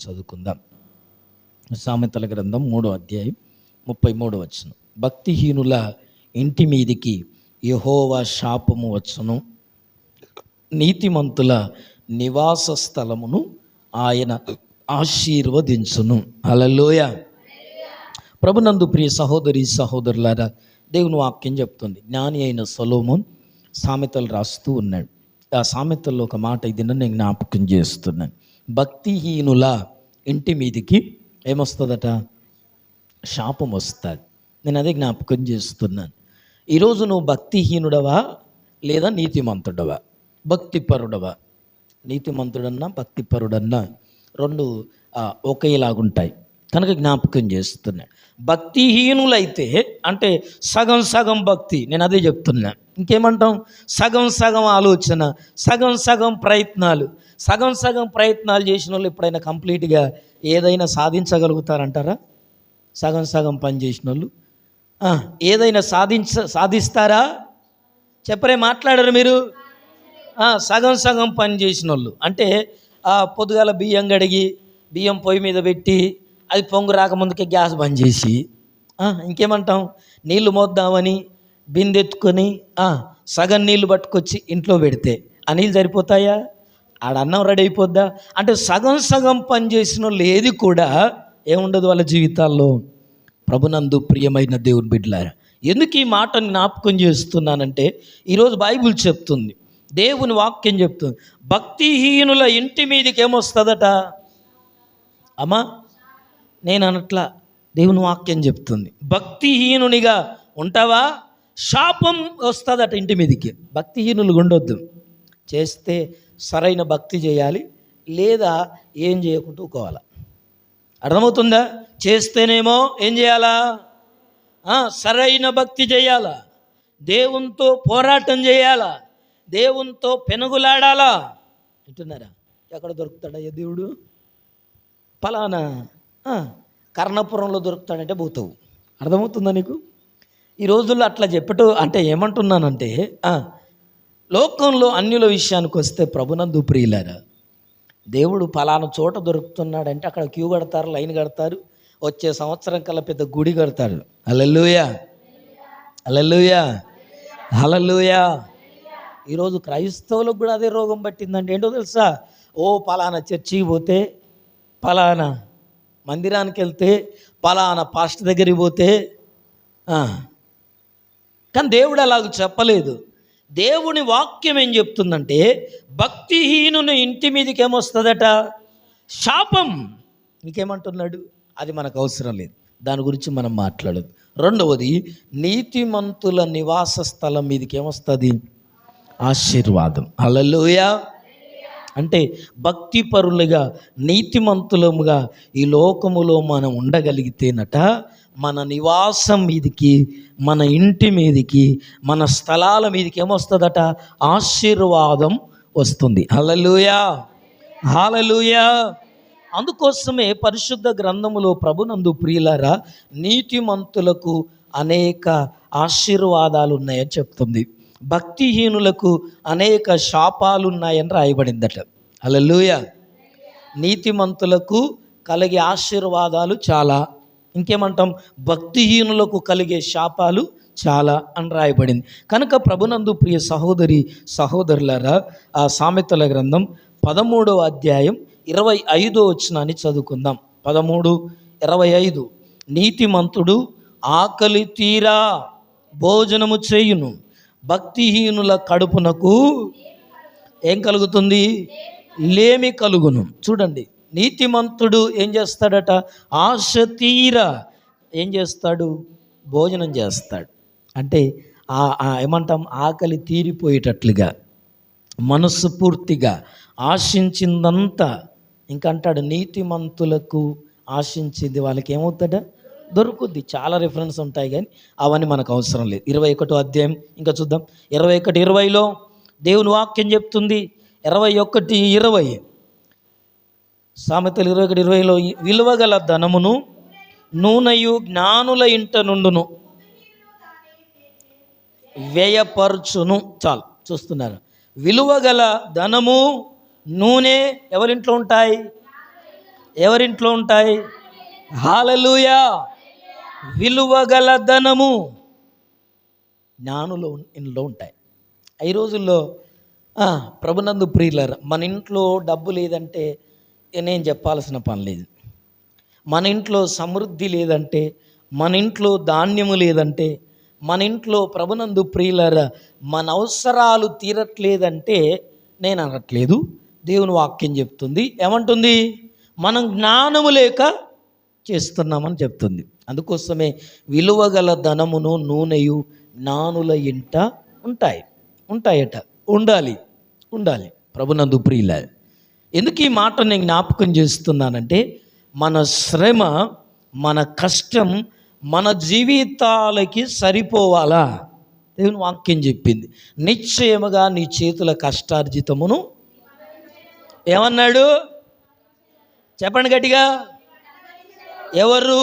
చదువుకుందాం. సామెతల గ్రంథం 3వ అధ్యాయం 33వ వచనం. భక్తిహీనుల ఇంటి మీదికి యెహోవా శాపము వచ్చును, నీతిమంతుల నివాస స్థలమును ఆయన ఆశీర్వదించును. హల్లెలూయా. ప్రభునందు ప్రియ సహోదరి సహోదరులారా, దేవుని వాక్యం చెప్తుంది. జ్ఞాని అయిన సొలొమోన్ సామెతలు రాస్తూ ఉన్నాడు. ఆ సామెతల్లో ఒక మాట ఇది నేను జ్ఞాపకం చేస్తున్నాను. భక్తిహీనుల ఇంటి మీదికి ఏమొస్తుందట? శాపం వస్తుంది. నేను అదే జ్ఞాపకం చేస్తున్నాను. ఈరోజు నువ్వు భక్తిహీనుడవా లేదా నీతిమంతుడవా? భక్తిపరుడవా? నీతిమంతుడన్నా భక్తిపరుడన్నా రెండు ఒకేలాగుంటాయి కనుక జ్ఞాపకం చేస్తున్నాడు. భక్తిహీనులైతే అంటే సగం సగం భక్తి, నేను అదే చెప్తున్నా. ఇంకేమంటాం? సగం సగం ఆలోచన, సగం సగం ప్రయత్నాలు. సగం సగం ప్రయత్నాలు చేసిన వాళ్ళు ఎప్పుడైనా కంప్లీట్గా ఏదైనా సాధించగలుగుతారంటారా? సగం సగం పని చేసిన వాళ్ళు ఏదైనా సాధిస్తారా? చెప్పరే, మాట్లాడరు మీరు. సగం సగం పని చేసిన వాళ్ళు అంటే పొద్దుగాల బియ్యం కడిగి బియ్యం పొయ్యి మీద పెట్టి అది పొంగు రాకముందుకే గ్యాస్ బంద్ చేసి ఇంకేమంటాం, నీళ్లు మోద్దామని బిందెత్తుకొని సగం నీళ్లు పట్టుకొచ్చి ఇంట్లో పెడితే ఆ నీళ్ళు సరిపోతాయా? ఆడ అన్నం రెడీ అయిపోద్దా? అంటే సగం సగం పని చేసిన వాళ్ళు ఏది కూడా ఏముండదు వాళ్ళ జీవితాల్లో. ప్రభునందు ప్రియమైన దేవుని బిడ్డలారా, ఎందుకు ఈ మాటను జ్ఞాపకం చేస్తున్నానంటే ఈరోజు బైబిల్ చెప్తుంది, దేవుని వాక్యం చెప్తుంది, భక్తిహీనుల ఇంటి మీదకి ఏమొస్తుందట? అమ్మా నేను అనట్లా, దేవుని వాక్యం చెప్తుంది. భక్తిహీనునిగా ఉంటావా, శాపం వస్తుందట ఇంటి మీదకి. భక్తిహీనులు ఉండొద్దు. చేస్తే సరైన భక్తి చేయాలి, లేదా ఏం చేయకుండా ఊకోవాలా. అర్థమవుతుందా? చేస్తేనేమో ఏం చేయాలా? సరైన భక్తి చేయాలా, దేవునితో పోరాటం చేయాలా, దేవునితో పెనుగులాడాలా. వింటున్నారా? ఎక్కడ దొరుకుతాడయ్యా దేవుడు? ఫలానా కర్ణపురంలో దొరుకుతాడంటే పోతావు. అర్థమవుతుందా నీకు? ఈ రోజుల్లో అట్లా చెప్పటం అంటే ఏమంటున్నానంటే, లోకంలో అన్యుల విషయానికి వస్తే ప్రభునందు ప్రియులారా, దేవుడు ఫలానా చోట దొరుకుతున్నాడంటే అక్కడ క్యూ కడతారు, లైన్ కడతారు, వచ్చే సంవత్సరం కల్లా పెద్ద గుడి కడతాడు. హల్లెలూయా, హల్లెలూయా, హల్లెలూయా. ఈరోజు క్రైస్తవులకు కూడా అదే రోగం పట్టిందంటే ఏంటో తెలుసా? ఫలానా చర్చికి పోతే, ఫలానా మందిరానికి వెళ్తే, ఫలానా పాస్టర్ దగ్గరికి పోతే. కానీ దేవుడు అలాగ చెప్పలేదు. దేవుని వాక్యం ఏం చెప్తుందంటే, భక్తిహీనుని ఇంటి మీదకి ఏమొస్తుందట? శాపం. ఇంకేమంటున్నాడు? అది మనకు అవసరం లేదు, దాని గురించి మనం మాట్లాడదు. రెండవది, నీతిమంతుల నివాస స్థలం మీదకి ఏమొస్తుంది? ఆశీర్వాదం. హల్లెలూయా. అంటే భక్తిపరులుగా నీతిమంతులముగా ఈ లోకములో మనం ఉండగలిగితేనట, మన నివాసం మీదికి, మన ఇంటి మీదికి, మన స్థలాల మీదికి ఏమొస్తుందట? ఆశీర్వాదం వస్తుంది. హల్లెలూయా, హల్లెలూయా. అందుకోసమే పరిశుద్ధ గ్రంథములో ప్రభునందు ప్రియులారా, నీతిమంతులకు అనేక ఆశీర్వాదాలు ఉన్నాయని చెప్తుంది, భక్తిహీనులకు అనేక శాపాలు ఉన్నాయని రాయబడిందట. హల్లెలూయా. నీతిమంతులకు కలిగే ఆశీర్వాదాలు చాలా, ఇంకేమంటాం, భక్తిహీనులకు కలిగే శాపాలు చాలా అని రాయబడింది. కనుక ప్రభునందు ప్రియ సహోదరి సహోదరులారా, ఆ సామెతల గ్రంథం 13వ అధ్యాయం 25వ వచనాన్ని చదువుకుందాం. 13:25. నీతిమంతుడు ఆకలి తీరా భోజనము చేయును, భక్తిహీనుల కడుపునకు ఏం కలుగుతుంది? లేమి కలుగును. చూడండి, నీతిమంతుడు ఏం చేస్తాడట? ఆశ తీరా ఏం చేస్తాడు? భోజనం చేస్తాడు. అంటే ఏమంటాం? ఆకలి తీరిపోయేటట్లుగా, మనస్సు పూర్తిగా ఆశించిందంతా ఇంకంటాడు. నీతిమంతులకు ఆశించింది వాళ్ళకి ఏమవుతాడ? దొరుకుద్ది. చాలా రిఫరెన్స్ ఉంటాయి కానీ అవన్నీ మనకు అవసరం లేదు. 21వ అధ్యాయం ఇంకా చూద్దాం. 21:20 దేవుని వాక్యం చెప్తుంది. 21:20 సామెతలు 21:20 విలువగల ధనమును నూనెయు జ్ఞానుల ఇంట నుండును వ్యయపరచును. చాలు, చూస్తున్నారు. విలువగల ధనము నూనె ఎవరింట్లో ఉంటాయి? ఎవరింట్లో ఉంటాయి? హల్లెలూయా. విలువగల ధనము జ్ఞానుల ఇంట్లో ఉంటాయి. ఈ రోజుల్లో ప్రభునందు ప్రియులారా, మన ఇంట్లో డబ్బు లేదంటే నేను చెప్పాల్సిన పని లేదు. మన ఇంట్లో సమృద్ధి లేదంటే, మన ఇంట్లో ధాన్యము లేదంటే, మన ఇంట్లో ప్రభునందు ప్రియులారా మన అవసరాలు తీరట్లేదంటే నేను అనట్లేదు, దేవుని వాక్యం చెప్తుంది. ఏమంటుంది? మనం జ్ఞానము లేక చేస్తున్నామని చెప్తుంది. అందుకోసమే విలువగల ధనమును నూనెయు జ్ఞానుల ఇంట ఉంటాయట. ఉండాలి. ప్రభునందు ప్రియులారా, ఎందుకు ఈ మాట నేను జ్ఞాపకం చేస్తున్నానంటే, మన శ్రమ, మన కష్టం మన జీవితాలకి సరిపోవాలా? దేవుని వాక్యం చెప్పింది, నిశ్చయముగా నీ చేతుల కష్టార్జితమును ఏమన్నాడు? చెప్పండి గట్టిగా. ఎవరు?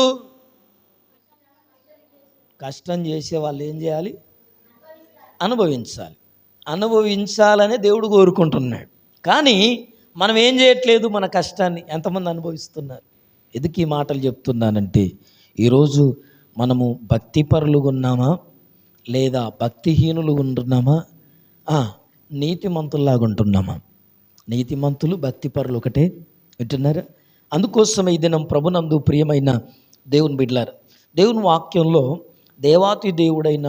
కష్టం చేసే వాళ్ళు ఏం చేయాలి? అనుభవించాలనే దేవుడు కోరుకుంటున్నాడు. కానీ మనం ఏం చేయట్లేదు, మన కష్టాన్ని ఎంతమంది అనుభవిస్తున్నారు? ఎందుకు ఈ మాటలు చెప్తున్నానంటే, ఈరోజు మనము భక్తిపరులుగా ఉన్నామా లేదా భక్తిహీనులుగా ఉంటున్నామా? నీతిమంతుల్లాగా ఉంటున్నామా? నీతిమంతులు భక్తిపరులు ఒకటే, వింటున్నారా? అందుకోసమే ఈ దినం ప్రభునందు ప్రియమైన దేవుని బిడ్డలారా, దేవుని వాక్యంలో దేవాతి దేవుడైన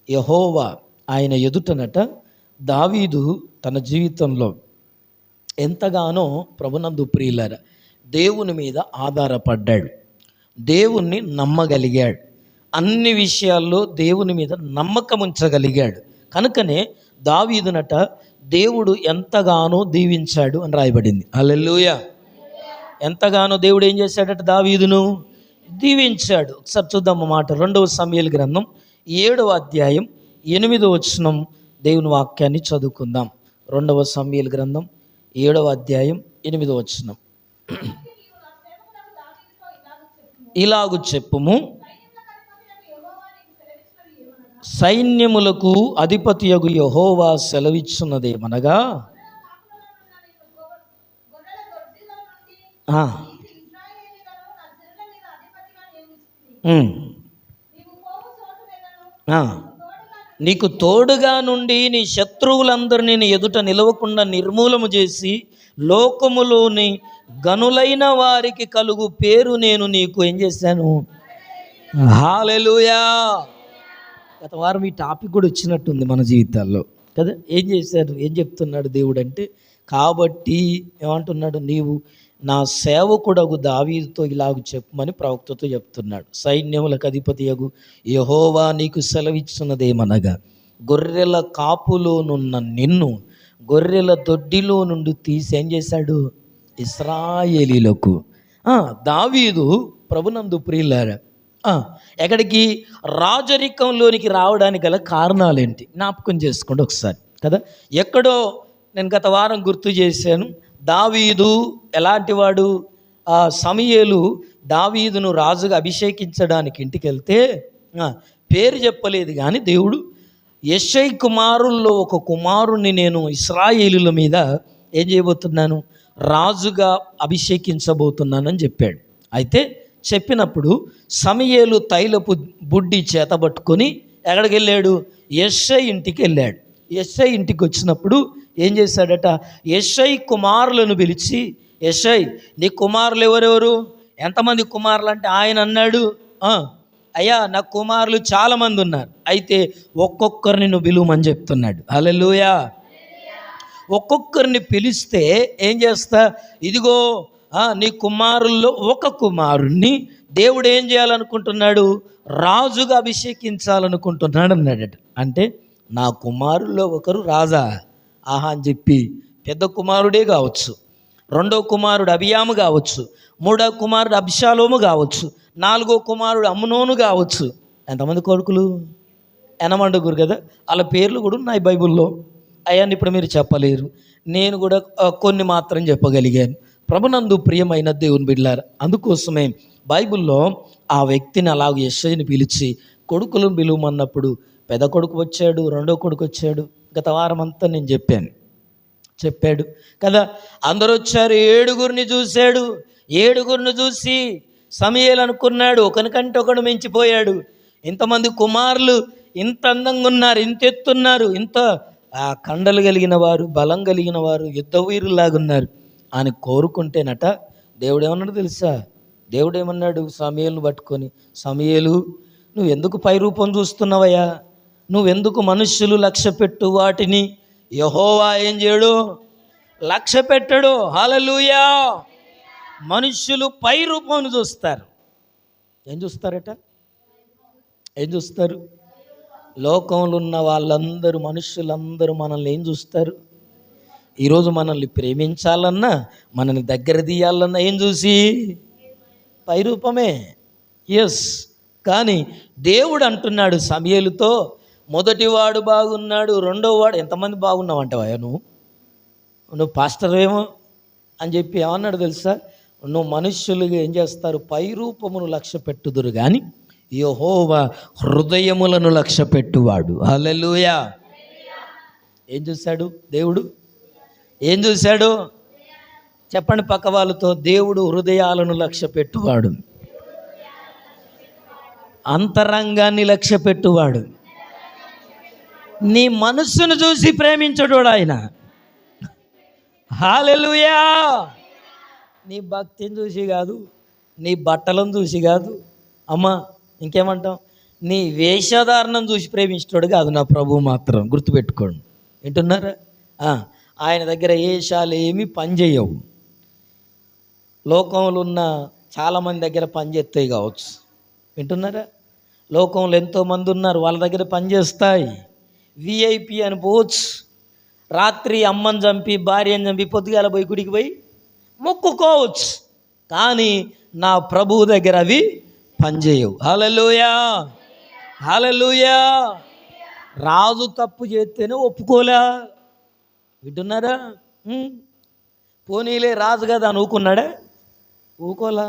యెహోవా ఆయన ఎదుటనట దావీదు తన జీవితంలో ఎంతగానో ప్రభునందు ప్రియులారా దేవుని మీద ఆధారపడ్డాడు, దేవుణ్ణి నమ్మగలిగాడు, అన్ని విషయాల్లో దేవుని మీద నమ్మకం ఉంచగలిగాడు. కనుకనే దావీదునట దేవుడు ఎంతగానో దీవించాడు అని రాయబడింది. హల్లెలూయా. ఎంతగానో దేవుడు ఏం చేశాడట? దావీదును దీవించాడు. ఒకసారి చూద్దాం మాట. 2వ సమూయేలు గ్రంథం 7వ అధ్యాయం 8వ వచనం దేవుని వాక్యాన్ని చదువుకుందాం. 2వ సమూయేలు గ్రంథం 7వ అధ్యాయం 8వ వచనం. ఇలాగు చెప్పుము, సైన్యములకు అధిపతియగు యెహోవా సెలవిచ్చున్నదేమనగా, నీకు తోడుగా నుండి నీ శత్రువులందరినీ నీ ఎదుట నిలవకుండా నిర్మూలము చేసి లోకములోని గనులైన వారికి కలుగు పేరు నేను నీకు ఏం చేశాను? హల్లెలూయా. గత వారం ఈ టాపిక్ కూడా వచ్చినట్టుంది మన జీవితాల్లో కదా. ఏం చేశారు? ఏం చెప్తున్నాడు దేవుడు అంటే, కాబట్టి ఏమంటున్నాడు? నీవు నా సేవకుడగు దావీదుతో ఇలాగ చెప్పమని ప్రవక్తతో చెప్తున్నాడు. సైన్యములకు అధిపతియగు యెహోవా నీకు సెలవిచ్చున్నదేమనగా, గొర్రెల కాపులోనున్న నిన్ను గొర్రెల దొడ్డిలో నుండి తీసి ఏం చేశాడు? ఇశ్రాయేలీలకు. దావీదు ప్రభునందు ప్రియులారా ఎక్కడికి? రాజరికంలోనికి రావడానికి గల కారణాలేంటి జ్ఞాపకం చేసుకోండి ఒకసారి కదా. ఎక్కడో నేను గత వారం గుర్తు చేశాను, దావీదు ఎలాంటి వాడు? సమూయేలు దావీదును రాజుగా అభిషేకించడానికి ఇంటికి వెళ్తే పేరు చెప్పలేదు, కానీ దేవుడు యెషై కుమారుల్లో ఒక కుమారుణ్ణి నేను ఇశ్రాయేలుల మీద ఏం చేయబోతున్నాను? రాజుగా అభిషేకించబోతున్నానని చెప్పాడు. అయితే చెప్పినప్పుడు సమూయేలు తైలపు బుడ్డి చేతబట్టుకొని ఎక్కడికి వెళ్ళాడు? యెషై ఇంటికి వెళ్ళాడు. యెషై ఇంటికి వచ్చినప్పుడు ఏం చేశాడట? యెషై కుమారులను పిలిచి, యెషై నీ కుమారులు ఎవరెవరు? ఎంతమంది కుమారులు అంటే ఆయన అన్నాడు, అయ్యా నా కుమారులు చాలామంది ఉన్నారు, అయితే ఒక్కొక్కరిని నువ్వు పిలువమని చెప్తున్నాడు. హల్లెలూయా. ఒక్కొక్కరిని పిలిస్తే ఏం చేస్తా? ఇదిగో నీ కుమారుల్లో ఒక కుమారుణ్ణి దేవుడు ఏం చేయాలనుకుంటున్నాడు? రాజుగా అభిషేకించాలనుకుంటున్నాడు అన్నాడట. అంటే నా కుమారుల్లో ఒకరు రాజా అని చెప్పి, పెద్ద కుమారుడే కావచ్చు, రెండో కుమారుడు అబియాము కావచ్చు, మూడో కుమారుడు అబ్షాలోము కావచ్చు, నాలుగో కుమారుడు అమ్నోను కావచ్చు. ఎంతమంది కొడుకులు? ఎనమండుగురు కదా. వాళ్ళ పేర్లు కూడా ఉన్నాయి బైబిల్లో. అయ్యాన్ని ఇప్పుడు మీరు చెప్పలేరు, నేను కూడా కొన్ని మాత్రం చెప్పగలిగాను. ప్రభునందు ప్రియమైన దేవుని బిడ్డలారా, అందుకోసమే బైబిల్లో ఆ వ్యక్తిని అలాగ యెషైని పిలిచి కొడుకులను పిలువమన్నప్పుడు పెద్ద కొడుకు వచ్చాడు, రెండో కొడుకు వచ్చాడు. గత వారం అంతా నేను చెప్పాడు కదా. అందరూ వచ్చారు, 7గురిని చూశాడు. ఏడుగురిని చూసి సమూయేలు అనుకున్నాడు, ఒకనికంటే ఒకడు మించిపోయాడు. ఇంతమంది కుమారులు ఇంత అందంగా ఉన్నారు, ఇంత ఎత్తున్నారు, ఇంత కండలు కలిగిన వారు, బలం కలిగిన వారు, యుద్ధ వీరులాగున్నారు అని కోరుకుంటేనట దేవుడు ఏమన్నాడు తెలుసా? దేవుడు ఏమన్నాడు సమూయేలును పట్టుకొని, సమూయేలు నువ్వు ఎందుకు పై రూపం చూస్తున్నావయ్యా? నువ్వెందుకు మనుష్యులు లక్ష్య పెట్టు వాటిని యెహోవా ఏం చేయడు? లక్ష్య పెట్టడు. హల్లెలూయా. మనుష్యులు పై రూపం చూస్తారు. ఏం చూస్తారట? ఏం చూస్తారు? లోకంలో ఉన్న వాళ్ళందరూ, మనుష్యులందరూ మనల్ని ఏం చూస్తారు? ఈరోజు మనల్ని ప్రేమించాలన్నా, మనల్ని దగ్గర తీయాలన్నా ఏం చూసి? పై రూపమే. ఎస్. కానీ దేవుడు అంటున్నాడు సమూయేలుతో, మొదటివాడు బాగున్నాడు, రెండోవాడు, ఎంతమంది బాగున్నావంటావా నువ్వు పాస్టర్ ఏమో అని చెప్పి ఏమన్నాడు తెలుసా? నువ్వు మనుష్యులుగా ఏం చేస్తారు? పై రూపమును లక్ష్య పెట్టుదురు కానీ యెహోవా హృదయములను లక్ష్య పెట్టువాడు. హల్లెలూయా. ఏం చూశాడు దేవుడు? ఏం చూశాడు? చెప్పండి పక్క వాళ్ళతో, దేవుడు హృదయాలను లక్ష్య పెట్టువాడు, అంతరంగాన్ని లక్ష్య పెట్టువాడు, నీ మనస్సును చూసి ప్రేమించడు ఆయన. హల్లెలూయా. నీ భక్తిని చూసి కాదు, నీ బట్టలను చూసి కాదు, అమ్మా ఇంకేమంటాం, నీ వేషధారణను చూసి ప్రేమించడు కాదు నా ప్రభువు మాత్రం. గుర్తుపెట్టుకోండి. వింటున్నారా? ఆయన దగ్గర వేషాలు ఏమీ పనిచేయవు. లోకంలో ఉన్న చాలామంది దగ్గర పనిచేస్తాయి కావచ్చు. వింటున్నారా? లోకంలో ఎంతోమంది ఉన్నారు, వాళ్ళ దగ్గర పనిచేస్తాయి. విఐపి అని పోవచ్చు. రాత్రి అమ్మని చంపి భార్యను చంపి పొద్దుగాల పోయి గుడికి పోయి మొక్కుకోవచ్చు. కానీ నా ప్రభువు దగ్గర అవి పనిచేయవు. హల్లెలూయా. హల్లెలూయా. రాజు తప్పు చేస్తేనే ఒప్పుకోలే. వింటున్నారా? పోనీలే రాజు కదా అని ఊకున్నాడా? ఊకోలా.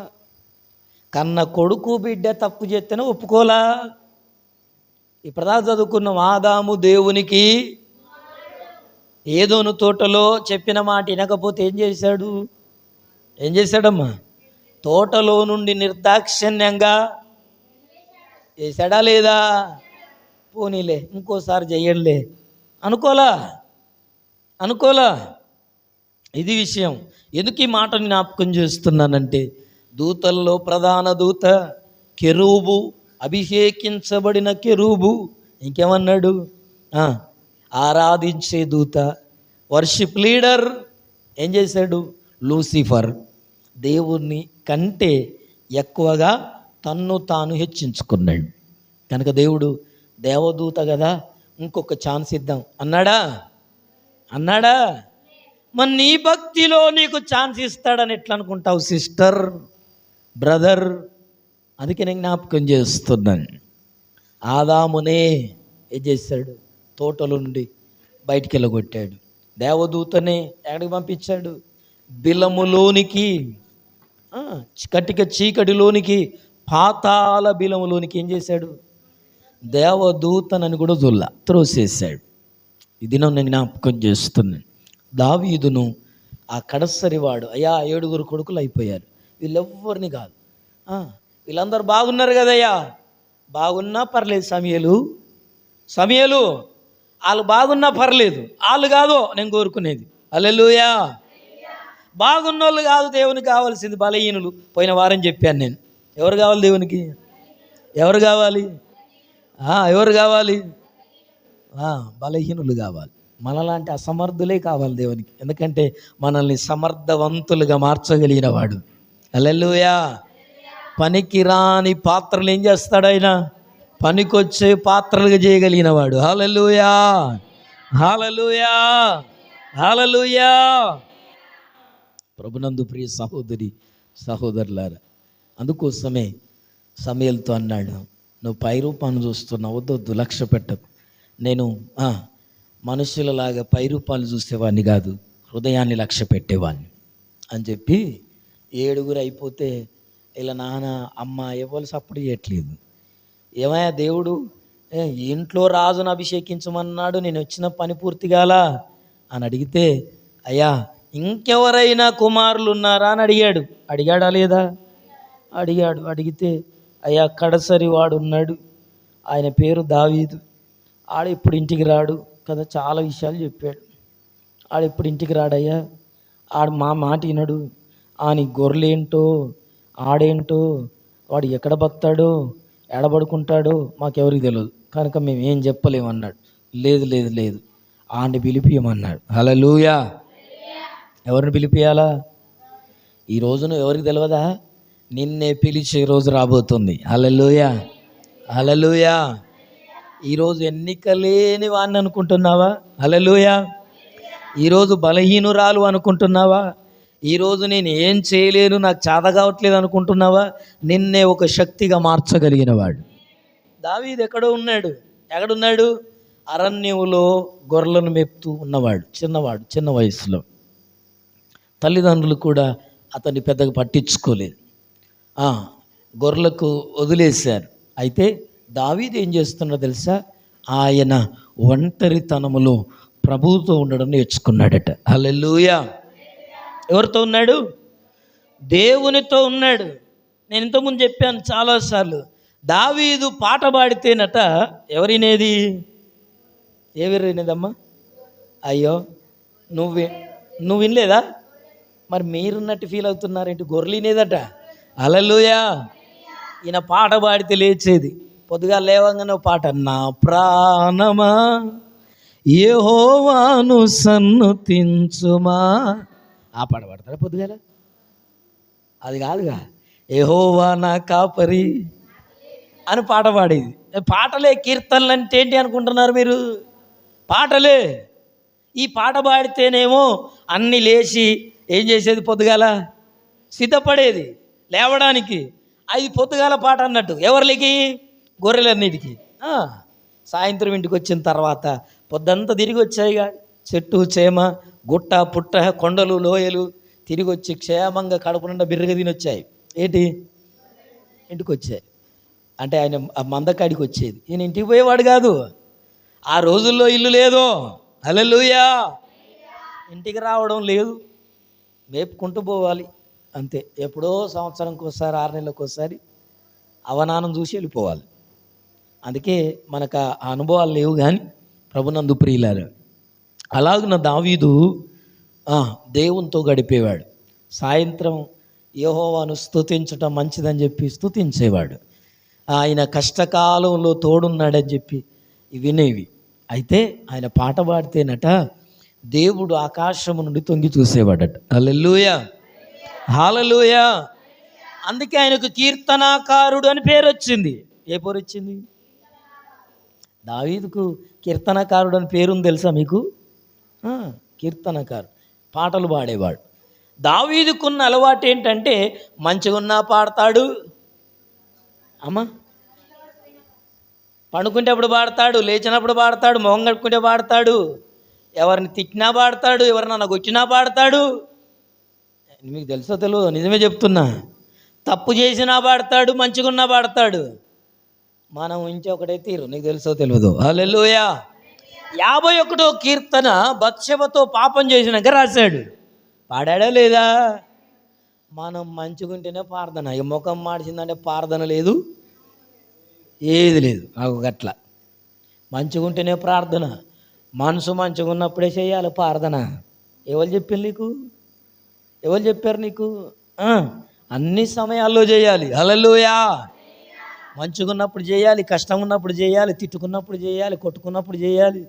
కన్న కొడుకు బిడ్డ తప్పు చేస్తేనే ఒప్పుకోలా. ఇప్పటిదాకా చదువుకున్నాం, ఆదాము దేవునికి ఏదోను తోటలో చెప్పిన మాట వినకపోతే ఏం చేశాడు? ఏం చేశాడమ్మా? తోటలో నుండి నిర్దాక్షిణ్యంగా చేశాడా లేదా? పోనీలే ఇంకోసారి చెయ్యండిలే అనుకోలా. ఇది విషయం. ఎందుకు ఈ మాటని జ్ఞాపకం చేస్తున్నానంటే, దూతల్లో ప్రధాన దూత కెరూబు, అభిషేకించబడిన కెరూబు. ఇంకేమన్నాడు? ఆరాధించే దూత, వర్షిప్ లీడర్ ఏం చేశాడు? లూసిఫర్ దేవుణ్ణి కంటే ఎక్కువగా తన్ను తాను హెచ్చించుకున్నాడు. కనుక దేవుడు దేవదూత కదా, ఇంకొక ఛాన్స్ ఇద్దాం అన్నాడా? మరి నీ భక్తిలో నీకు ఛాన్స్ ఇస్తాడని ఎట్లా అనుకుంటావు సిస్టర్, బ్రదర్? అందుకే నేను జ్ఞాపకం చేస్తున్నాను. ఆదామునే ఏం చేశాడు? తోటలో నుండి బయటికి వెళ్ళగొట్టాడు. దేవదూతనే ఎక్కడికి పంపించాడు? బిలములోనికి, కటిక చీకటిలోనికి, పాతాళ బిలములోనికి ఏం చేశాడు? దేవదూతనని కూడా త్రోసేశాడు. ఇది నేను జ్ఞాపకం చేస్తున్నాను. దావీదును ఆ కడసరివాడు, అయ్యా 7 కొడుకులు అయిపోయారు, వీళ్ళెవ్వరిని కాదు, వీళ్ళందరూ బాగున్నారు కదయ్యా, బాగున్నా పర్లేదు సమూయేలు వాళ్ళు బాగున్నా పర్లేదు, వాళ్ళు కాదు నేను కోరుకునేది. హల్లెలూయా. బాగున్నోళ్ళు కాదు దేవునికి కావాల్సింది, బలహీనులు. పోయిన వారం చెప్పాను నేను. ఎవరు కావాలి దేవునికి? ఎవరు కావాలి? బలహీనులు కావాలి. మనలాంటి అసమర్థులే కావాలి దేవునికి. ఎందుకంటే మనల్ని సమర్థవంతులుగా మార్చగలిగిన వాడు. హల్లెలూయా. పనికి రాని పాత్రలు ఏం చేస్తాడు ఆయన? పనికొచ్చే పాత్రలుగా చేయగలిగిన వాడు. హల్లెలూయా. హల్లెలూయా. హల్లెలూయా. ప్రభునందు ప్రియ సహోదరి సహోదరులారా, అందుకోసమే సమూయేలుతో అన్నాడు, నువ్వు పై రూపాన్ని చూస్తున్నావు, వద్దు లక్ష్య పెట్టకు. నేను మనుషులలాగా పై రూపాలు చూసేవాడిని కాదు, హృదయాన్ని లక్ష్య పెట్టేవాడిని అని చెప్పి 7 అయిపోతే ఇలా నాన్న అమ్మ ఎవరు సపోర్ట్ చేయట్లేదు. ఏమయ్యా దేవుడు ఇంట్లో రాజును అభిషేకించమన్నాడు, నేను వచ్చిన పని పూర్తి కాలా అని అడిగితే, అయ్యా ఇంకెవరైనా కుమారులు ఉన్నారా అని అడిగాడా లేదా? అడిగాడు. అడిగితే అయ్యా కడసరి వాడు ఉన్నాడు, ఆయన పేరు దావీదు, ఆడు ఇప్పుడు ఇంటికి రాడు కదా, చాలా విషయాలు చెప్పాడు. ఆడు ఇప్పుడు ఇంటికి రాడయ్యా, ఆడు మా మాట వినడు, ఆని గొర్రెలేంటో ఆడేంటో వాడు ఎక్కడ బతాడో ఎడబడుకుంటాడో మాకెవరికి తెలియదు కనుక మేము ఏం చెప్పలేమన్నాడు. లేదు లేదు లేదు ఆడిని పిలిపియమన్నాడు. హల్లెలూయా. ఎవరిని పిలిపియాలా? ఈ రోజును ఎవరికి తెలియదా? నిన్నే పిలిచే రోజు రాబోతుంది. హల్లెలూయా హల్లెలూయా. ఈరోజు ఎన్నిక లేని వాడిని అనుకుంటున్నావా? హల్లెలూయా. ఈరోజు బలహీనురాలు అనుకుంటున్నావా? ఈరోజు నేను ఏం చేయలేను, నాకు చేత కావట్లేదు అనుకుంటున్నావా? నిన్నే ఒక శక్తిగా మార్చగలిగిన వాడు. దావీదు ఎక్కడున్నాడు? అరణ్యములో గొర్రెలను మేపుతూ ఉన్నవాడు, చిన్నవాడు, చిన్న వయసులో. తల్లిదండ్రులు కూడా అతన్ని పెద్దగా పట్టించుకోలేదు, గొర్రెలకు వదిలేశారు. అయితే దావీదు ఏం చేస్తున్నాడో తెలుసా? ఆయన ఒంటరితనములో ప్రభువుతో ఉండడం నేర్చుకున్నాడట. హల్లెలూయా. ఎవరితో ఉన్నాడు? దేవునితో ఉన్నాడు. నేను ఇంతకుముందు చెప్పాను చాలాసార్లు, దావీదు పాట పాడితేనట ఎవరినేది? వినేదమ్మా? అయ్యో నువ్వు వినలేదా? మరి మీరున్నట్టు ఫీల్ అవుతున్నారేంటి? గొర్రెలినేదట. హల్లెలూయా. ఈయన పాట పాడితే లేచేది. పొద్దుగా లేవంగానే పాట, నా ప్రాణమా యెహోవాను సన్నుతించుమా. ఆ పాట పాడతారా పొద్దుగాల? అది కాదుగా, యెహోవా నా కాపరి అని పాట పాడేది. పాటలే కీర్తనలు అంటే ఏంటి అనుకుంటున్నారు మీరు? పాటలే. ఈ పాట పాడితేనేమో అన్ని లేచి ఏం చేసేది? పొద్దుగాల సిద్ధపడేది లేవడానికి. అది పొద్దుగాల పాట అన్నట్టు. ఎవరికి? గొర్రెలన్నిటికీ. సాయంత్రం ఇంటికి వచ్చిన తర్వాత పొద్దంతా తిరిగి వచ్చాయిగా, చెట్టు చేమ గుట్ట పుట్ట కొండలు లోయలు తిరిగి వచ్చి క్షేమంగా కడుపు నిండా బిర్రగా తినొచ్చాయి. ఏంటి? ఇంటికి వచ్చాయి. అంటే ఆయన మందకాడికి వచ్చేది, ఈయన ఇంటికి పోయేవాడు కాదు. ఆ రోజుల్లో ఇల్లు లేదు. హల్లెలూయా. ఇంటికి రావడం లేదు, మేపుకుంటూ పోవాలి అంతే. ఎప్పుడో సంవత్సరంకి ఒకసారి, 6 నెలలకు ఒకసారి అవనానం చూసి వెళ్ళిపోవాలి. అందుకే మనకు ఆ అనుభవాలు లేవు. కానీ ప్రభునందు ప్రియులారా, అలాగున్న దావీదు దేవునితో గడిపేవాడు. సాయంత్రం యెహోవాను స్తుతించటం మంచిదని చెప్పి స్తుతించేవాడు. ఆయన కష్టకాలంలో తోడున్నాడని చెప్పి వినేవి. అయితే ఆయన పాట పాడితేనట దేవుడు ఆకాశము నుండి తొంగి చూసేవాడట. హల్లెలూయా హల్లెలూయా. అందుకే ఆయనకు కీర్తనాకారుడు అని పేరు వచ్చింది. ఏ పేరు వచ్చింది? దావీదుకు కీర్తనకారుడు అని పేరుంది తెలుసా మీకు? కీర్తనకారుడు, పాటలు పాడేవాడు. దావీదుకున్న అలవాటు ఏంటంటే మంచిగా ఉన్నా పాడతాడు, పండుకుంటేప్పుడు పాడతాడు, లేచినప్పుడు పాడతాడు, మొహం కట్టుకుంటే పాడతాడు, ఎవరిని తిట్టినా పాడతాడు, ఎవరినన్నా కొట్టినా పాడతాడు. మీకు తెలుసో తెలియదు, నిజమే చెప్తున్నా. తప్పు చేసినా పాడతాడు, మంచిగా ఉన్నా పాడతాడు. మనం ఇంకొకటే తీరు, నీకు తెలుసో తెలియదు. హల్లెలూయా. 51వ కీర్తన బత్షెబతో పాపం చేసినాక రాశాడు. పాడాడా లేదా? మనం మంచిగుంటేనే ప్రార్థన, ఇక ముఖం మార్చిందంటే ప్రార్థన లేదు, ఏది లేదు. నాకు గట్ల మంచిగుంటేనే ప్రార్థన, మనసు మంచిగా ఉన్నప్పుడే చేయాలి ప్రార్థన. ఎవరు చెప్పారు నీకు? ఎవరు చెప్పారు నీకు? అన్ని సమయాల్లో చేయాలి. హల్లెలూయా. మంచిగా ఉన్నప్పుడు చేయాలి, కష్టం ఉన్నప్పుడు చేయాలి, తిట్టుకున్నప్పుడు చేయాలి, కొట్టుకున్నప్పుడు చేయాలి.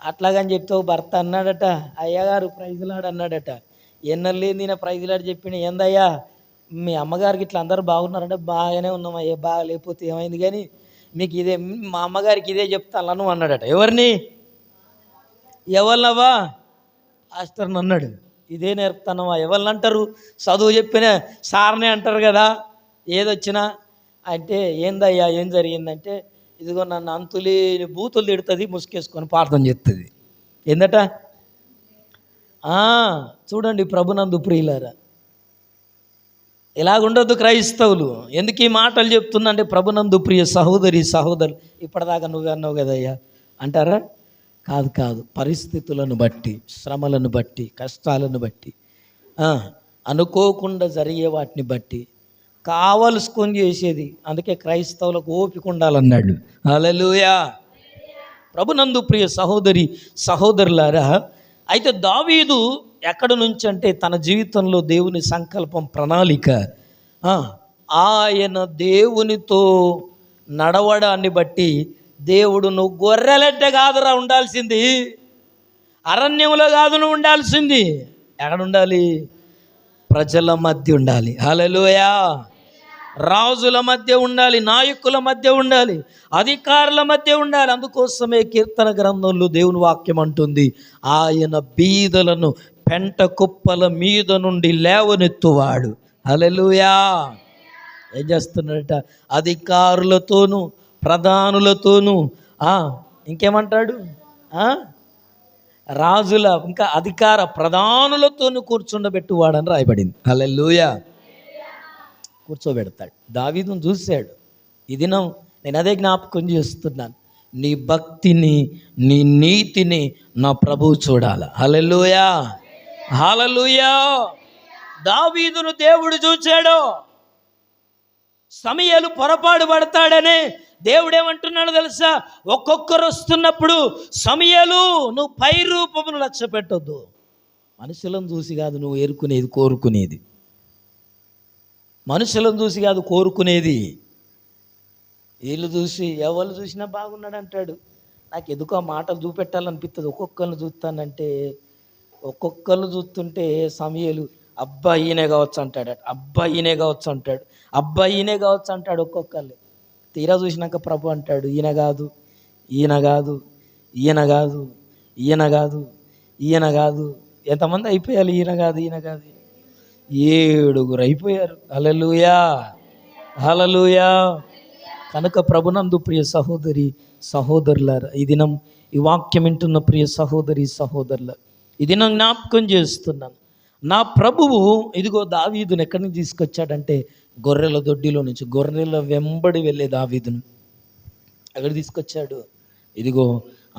అట్లాగని చెప్తే భర్త అన్నాడట, అయ్యగారు ప్రైజులాడు అన్నాడట. ఎన్నర్లేని నేను ప్రైజులాడు చెప్పిన, ఏందయ్యా మీ అమ్మగారికి ఇట్లా అందరూ బాగున్నారంటే, బాగానే ఉన్నామయ్యా, బాగా లేకపోతే ఏమైంది, కానీ మీకు ఇదే, మా అమ్మగారికి ఇదే చెప్తాను అన్నాడట. ఎవరిని? ఎవరినవా? పాస్టర్ని అన్నాడు. ఇదే నేర్పుతానవా? ఎవరిని అంటారు? చదువు చెప్పిన సార్నే అంటారు కదా ఏదొచ్చినా. అంటే ఏందయ్యా ఏం జరిగిందంటే, ఇదిగో నన్ను అంతులేని బూతులు తిడుతుంది, ముసుకేసుకొని ప్రార్థన చేస్తుంది. ఏందట? చూడండి ప్రభునందు ప్రియులారా, ఇలాగుండొద్దు క్రైస్తవులు. ఎందుకు ఈ మాటలు చెప్తున్నా అంటే ప్రభునందు ప్రియ సహోదరి సహోదరు, ఇప్పటిదాకా నువ్వే అన్నావు కదయ్యా అంటారా? కాదు కాదు, పరిస్థితులను బట్టి, శ్రమలను బట్టి, కష్టాలను బట్టి, అనుకోకుండా జరిగే వాటిని బట్టి కావలసుకొని చేసేది. అందుకే క్రైస్తవులకు ఓపిక ఉండాలన్నాడు. హల్లెలూయా. ప్రభునందు ప్రియ సహోదరి సహోదరులారా, అయితే దావీదు ఎక్కడి నుంచి అంటే తన జీవితంలో దేవుని సంకల్పం, ప్రణాళిక, ఆయన దేవునితో నడవడాన్ని బట్టి దేవుడు, నువ్వు గొర్రెలంటే కాదురా ఉండాల్సింది, అరణ్యంలో కాదు నువ్వు ఉండాల్సింది, ఎక్కడ ఉండాలి? ప్రజల మధ్య ఉండాలి. హల్లెలూయా. రాజుల మధ్య ఉండాలి, నాయకుల మధ్య ఉండాలి, అధికారుల మధ్య ఉండాలి. అందుకోసమే కీర్తన గ్రంథంలో దేవుని వాక్యం అంటుంది, ఆయన బీదలను పెంట కుప్పల మీద నుండి లేవనెత్తువాడు. హల్లెలూయా. ఏం చేస్తున్నాడట? అధికారులతోనూ ప్రధానులతోనూ, ఇంకేమంటాడు, రాజుల ఇంకా అధికార ప్రధానులతోనూ కూర్చుండబెట్టువాడని రాయబడింది. హల్లెలూయా. కూర్చోబెడతాడు. దావీదును చూశాడు. ఈ దినం నేను అదే జ్ఞాపకం చేస్తున్నాను, నీ భక్తిని, నీ నీతిని నా ప్రభువు చూడాల. హల్లెలూయా. హల్లెలూయా. దావీదును దేవుడు చూచాడు. సమూయేలు పొరపాటు పడతాడనే దేవుడు ఏమంటున్నాడు తెలుసా? ఒక్కొక్కరు వస్తున్నప్పుడు, సమూయేలు నువ్వు పై రూపమును లక్ష్య పెట్టొద్దు. మనుషులను చూసి కాదు నువ్వు ఏరుకునేది, కోరుకునేది. మనుషులను చూసి కాదు కోరుకునేది. వీళ్ళు చూసి, ఎవరు చూసినా బాగున్నాడు అంటాడు. నాకు ఎందుకో ఆ మాటలు చూపెట్టాలనిపిస్తుంది. ఒక్కొక్కరిని చూస్తానంటే, ఒక్కొక్కరిని చూస్తుంటే సమూయేలు అబ్బా ఈయనే కావచ్చు అంటాడు, అబ్బా ఈయనే కావచ్చు అంటాడు, అబ్బా ఈయనే కావచ్చు అంటాడు. ఒక్కొక్కరిని తీరా చూసినాక ప్రభు అంటాడు, ఈయన కాదు, ఈయన కాదు, ఈయన కాదు, ఈయన కాదు, ఈయన కాదు. ఎంతమంది అయిపోయాలి? ఈయన కాదు, ఈయన కాదు. 7 అయిపోయారు. హల్లెలూయా. హల్లెలూయా. కనుక ప్రభునందు ప్రియ సహోదరి సహోదరులారా, ఈ దినం ఈ వాక్యం వింటున్న ప్రియ సహోదరి సహోదరులారా, ఈ దినం జ్ఞాపకం చేస్తున్నాను, నా ప్రభువు ఇదిగో దావీదును ఎక్కడి నుంచి తీసుకొచ్చాడంటే, గొర్రెల దొడ్డిలో నుంచి. గొర్రెల వెంబడి వెళ్ళే దావీదును ఎక్కడ తీసుకొచ్చాడు? ఇదిగో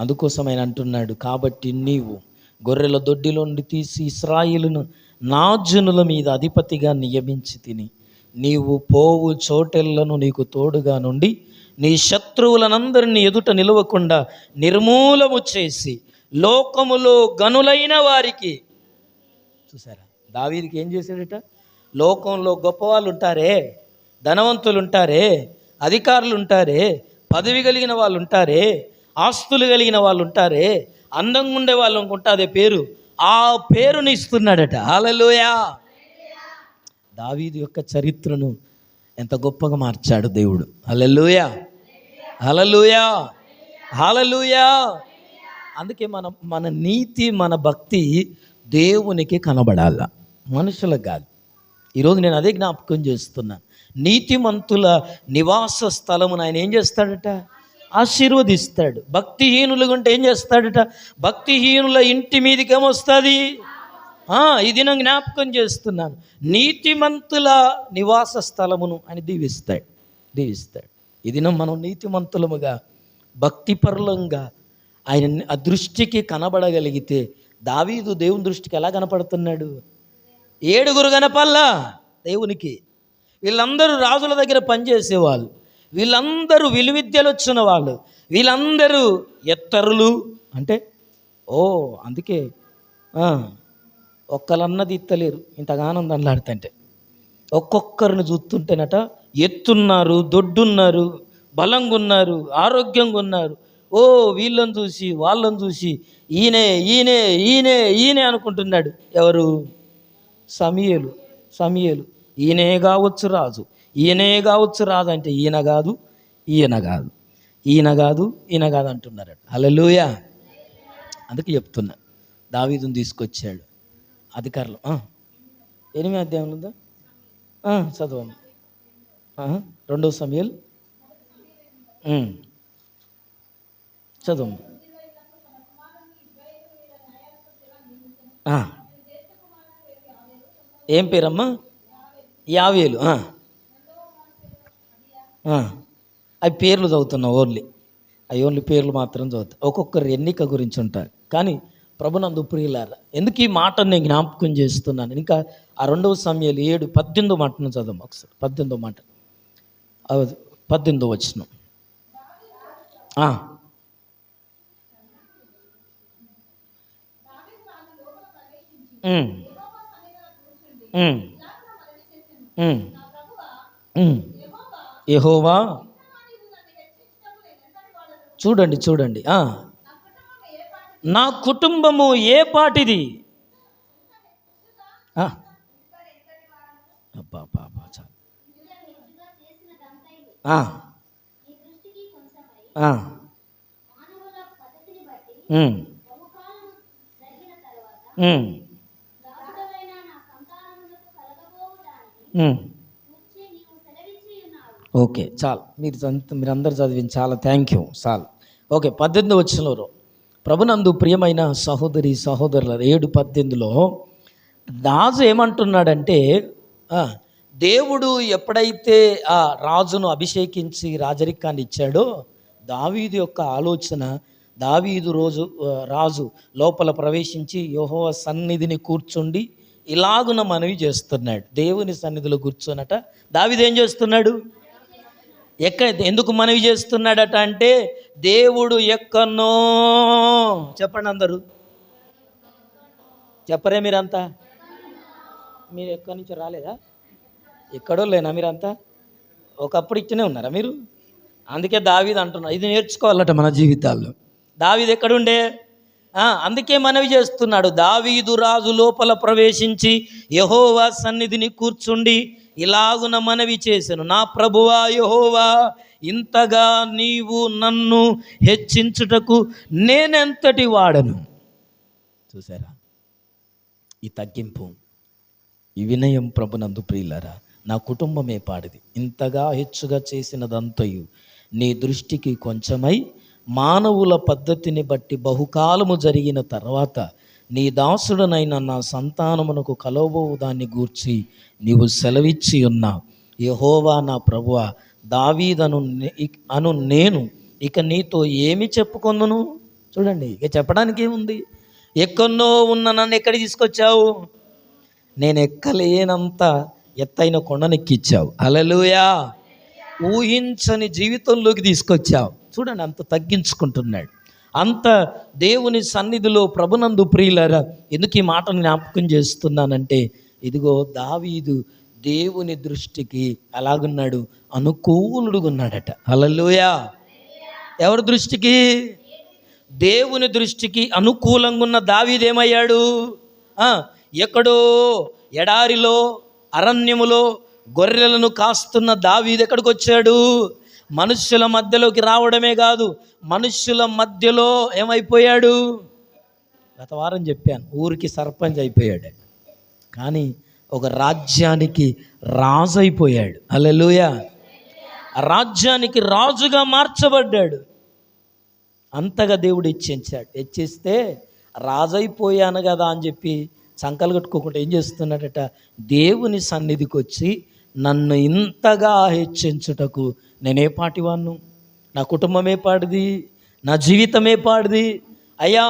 అందుకోసం ఆయన అంటున్నాడు, కాబట్టి నీవు గొర్రెల దొడ్డిలో నుండి తీసి ఇశ్రాయేలును నా జనుల మీద అధిపతిగా నియమించి తిని, నీవు పోవు చోటెళ్లను నీకు తోడుగా నుండి నీ శత్రువులనందరినీ ఎదుట నిలవకుండా నిర్మూలము చేసి లోకములో గనులైన వారికి. చూసారా దావీదుకి ఏం చేశాడట? లోకంలో గొప్పవాళ్ళు ఉంటారే, ధనవంతులు ఉంటారే, అధికారులు ఉంటారే, పదవి కలిగిన వాళ్ళు ఉంటారే, ఆస్తులు కలిగిన వాళ్ళు ఉంటారే, అందంగా ఉండే వాళ్ళు ఉంటుందే పేరు, ఆ పేరుని ఇస్తున్నాడట. హల్లెలూయా. దావీదు యొక్క చరిత్రను ఎంత గొప్పగా మార్చాడు దేవుడు. హల్లెలూయా. హల్లెలూయా. హల్లెలూయా. అందుకే మన నీతి, మన భక్తి దేవునికి కనబడాల, మనుషులకు కాదు. ఈరోజు నేను అదే జ్ఞాపకం చేస్తున్నాను. నీతిమంతుల నివాస స్థలమును ఆయన ఏం చేస్తాడట? ఆశీర్వదిస్తాడు. భక్తిహీనులు ఉంటే ఏం చేస్తాడట? భక్తిహీనుల ఇంటి మీదకి ఏమొస్తుంది? ఇది నేను జ్ఞాపకం చేస్తున్నాను. నీతిమంతుల నివాస స్థలమును ఆయన దీవిస్తాడు. ఇది మనం నీతిమంతులముగా, భక్తిపరులంగా ఆయన ఆ దృష్టికి కనబడగలిగితే, దావీదు దేవుని దృష్టికి ఎలా కనపడుతున్నాడు? 7 కనపల్లా దేవునికి. వీళ్ళందరూ రాజుల దగ్గర పనిచేసేవాళ్ళు, వీళ్ళందరూ విలువిద్యలు వచ్చిన వాళ్ళు, వీళ్ళందరూ ఎత్తరులు అంటే అందుకే ఒక్కలన్నది ఇత్తలేరు ఇంతగానం దండలాడుతుంటే. ఒక్కొక్కరిని చూస్తుంటేనట ఎత్తున్నారు, దొడ్డున్నారు, బలంగా ఉన్నారు, ఆరోగ్యంగా ఉన్నారు. వీళ్ళని చూసి వాళ్ళని చూసి ఈయనే ఈయనే ఈయనే ఈయనే అనుకుంటున్నాడు. ఎవరు? సమూయేలు. ఈయనే కావచ్చు రాజు, ఈయనే కావచ్చు రాజు అంటే ఈయన కాదు, ఈయన కాదు, ఈయన కాదు, ఈయన కాదు అంటున్నారట. హల్లెలూయా. అందుకే చెప్తున్నా, దావీదును తీసుకొచ్చాడు అధికారులు. 8వ అధ్యాయంలో ఉందా? చదవండి. 2వ సమూయేలు చదవం. ఏం పేరమ్మా? యావేలు. అవి పేర్లు చదువుతున్నా ఓన్లీ. అవి ఓన్లీ పేర్లు మాత్రం చదువుతారు. ఒక్కొక్కరు ఎన్నిక గురించి ఉంటారు. కానీ ప్రభునందు ప్రియులారా, ఎందుకు ఈ మాటను నేను జ్ఞాపకం చేస్తున్నాను? ఇంకా ఆ 2 సమూయేలు 7:18 మాటను చదవం ఒకసారి. 18 మాట, 18 వచనం. యెహోవా చూడండి చూడండి, నా కుటుంబము ఏ పాటిది. అబ్బా బాబా చాలు. ఓకే చాలు, మీరందరూ చదివింది చాలా, థ్యాంక్ యూ, చాలు. ఓకే, 18 వచనంలో ప్రభునందు ప్రియమైన సహోదరి సహోదరుల 7:18లో రాజు ఏమంటున్నాడంటే, దేవుడు ఎప్పుడైతే ఆ రాజును అభిషేకించి రాజరికాన్ని ఇచ్చాడో, దావీదు యొక్క ఆలోచన, దావీదు రాజు లోపల ప్రవేశించి యెహోవా సన్నిధిని కూర్చుండి ఇలాగున మనవి చేస్తున్నాడు. దేవుని సన్నిధిలో కూర్చోనట దావీదు ఏం చేస్తున్నాడు? ఎందుకు మనవి చేస్తున్నాడట అంటే, దేవుడు ఎక్కనో, చెప్పండి అందరూ, చెప్పరే మీరంతా? మీరు ఎక్కడి నుంచి రాలేదా? ఎక్కడో లేనా మీరంతా? ఒకప్పుడు ఇక్కడనే ఉన్నారా మీరు? అందుకే దావీదు అంటున్నా, ఇది నేర్చుకోవాలట మన జీవితాల్లో. దావీదు ఎక్కడుండే? అందుకే మనవి చేస్తున్నాడు. దావీదు రాజు లోపల ప్రవేశించి యెహోవా సన్నిధిని కూర్చుండి ఇలాగున మనవి చేశాను, నా ప్రభువా యెహోవా, ఇంతగా నీవు నన్ను హెచ్చించుటకు నేనెంతటి వాడను. చూసారా ఈ తగ్గింపు, ఈ వినయం? ప్రభునందు ప్రియులారా, నా కుటుంబమే పాడిది. ఇంతగా హెచ్చుగా చేసినదంతయు నీ దృష్టికి కొంచెమై మానవుల పద్ధతిని బట్టి బహుకాలము జరిగిన తర్వాత నీ దాసుడనైన నా సంతానమునకు కలవబోవు దాన్ని గూర్చి నీవు సెలవిచ్చి ఉన్నావు. యెహోవా నా ప్రభువా, దావీదను నేను ఇక నీతో ఏమి చెప్పుకొందును? చూడండి, ఇక చెప్పడానికి ఏముంది? ఎక్కడో ఉన్న నన్ను ఎక్కడికి తీసుకొచ్చావు? నేను ఎక్కలేనంత ఎత్తైన కొండనెక్కిచ్చావు. హల్లెలూయా. ఊహించని జీవితంలోకి తీసుకొచ్చావు. చూడండి, అంత తగ్గించుకుంటున్నాడు. అంత దేవుని సన్నిధిలో ప్రభునందు ప్రియులారా, ఎందుకు ఈ మాటను జ్ఞాపకం చేస్తున్నానంటే, ఇదిగో దావీదు దేవుని దృష్టికి అలాగున్నాడు, అనుకూలుడుగా ఉన్నాడట. హల్లెలూయా. ఎవరి దృష్టికి? దేవుని దృష్టికి అనుకూలంగా ఉన్న దావీదు ఏమయ్యాడు? ఎక్కడో ఎడారిలో అరణ్యములో గొర్రెలను కాస్తున్న దావీదు ఎక్కడికి వచ్చాడు? మనుష్యుల మధ్యలోకి రావడమే కాదు, మనుష్యుల మధ్యలో ఏమైపోయాడు? గత వారం చెప్పాను, ఊరికి సర్పంచ్ అయిపోయాడు, కానీ ఒక రాజ్యానికి రాజు అయిపోయాడు. హల్లెలూయా. రాజ్యానికి రాజుగా మార్చబడ్డాడు. అంతగా దేవుడు హెచ్చిస్తే రాజైపోయాను కదా అని చెప్పి సంకలు కట్టుకోకుండా ఏం చేస్తున్నాడట? దేవుని సన్నిధికి వచ్చి నన్ను ఇంతగా హెచ్చించుటకు నేనే పాటివాను, నా కుటుంబమే పాడిది, నా జీవితమే పాడిది. అయ్యా,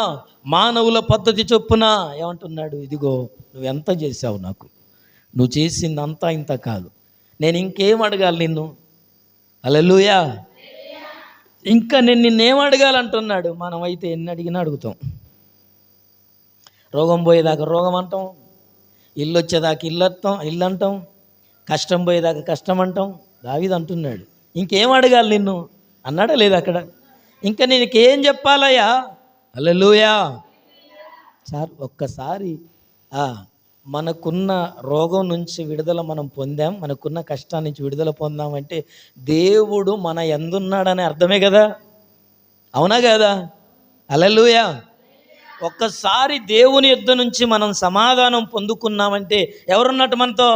మానవుల పద్ధతి చొప్పున ఏమంటున్నాడు? ఇదిగో నువ్వు ఎంత చేసావు, నాకు నువ్వు చేసిందంతా ఇంత కాదు, నేను ఇంకేం అడగాలి నిన్ను? హల్లెలూయా. ఇంకా నేను నిన్నేం అడగాలంటున్నాడు. మనం అయితే ఎన్ని అడిగినా అడుగుతాం. రోగం పోయేదాకా రోగం అంటాం, ఇల్లు వచ్చేదాకా ఇల్లు అంటాం, కష్టం పోయేదాకా కష్టం అంటాం. దావీదు అంటున్నాడు, ఇంకేం అడగాలి నిన్ను అన్నాడా లేదా అక్కడ? ఇంకా నేనేం చెప్పాలయ్యా? హల్లెలూయా. సార్, ఒక్కసారి మనకున్న రోగం నుంచి విడుదల మనం పొందాం, మనకున్న కష్టాన్ని నుంచి విడుదల పొందామంటే దేవుడు మన ఎందున్నాడని అర్థమే కదా, అవునా కదా? హల్లెలూయా. ఒక్కసారి దేవుని యుద్ధ నుంచి మనం సమాధానం పొందుకున్నామంటే ఎవరున్నట్టు మనతో?